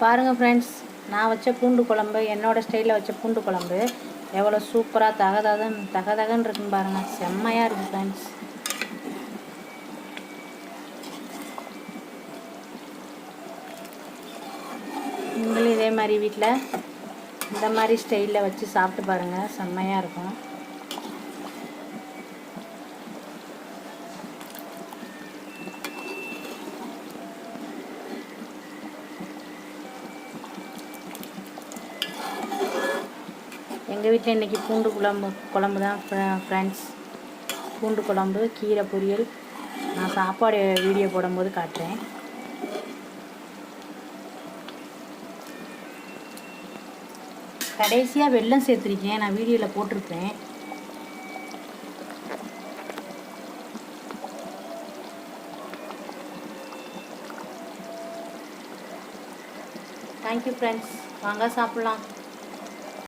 பாருங்கள் ஃப்ரெண்ட்ஸ், நான் வச்ச பூண்டு குழம்பு, என்னோடய ஸ்டைலில் வச்ச பூண்டு குழம்பு எவ்வளோ சூப்பராக தகதகன்னு இருக்குன்னு பாருங்கள். செம்மையாக இருக்குது ஃப்ரெண்ட்ஸ். நீங்களும் இதே மாதிரி வீட்டில் இந்த மாதிரி ஸ்டைலில் வச்சு சாப்பிட்டு பாருங்கள், செம்மையாக இருக்கும். எங்கள் வீட்டில் இன்றைக்கி பூண்டு குழம்பு தான் ஃப்ரெண்ட்ஸ். பூண்டு குழம்பு, கீரை பொரியல். நான் சாப்பாடு வீடியோ போடும்போது காட்டுறேன். கடைசியாக வெல்லம் சேர்த்துருக்கேன், நான் வீடியோவில் போட்டிருப்பேன். தேங்க்யூ ஃப்ரெண்ட்ஸ், வாங்க சாப்பிட்லாம்.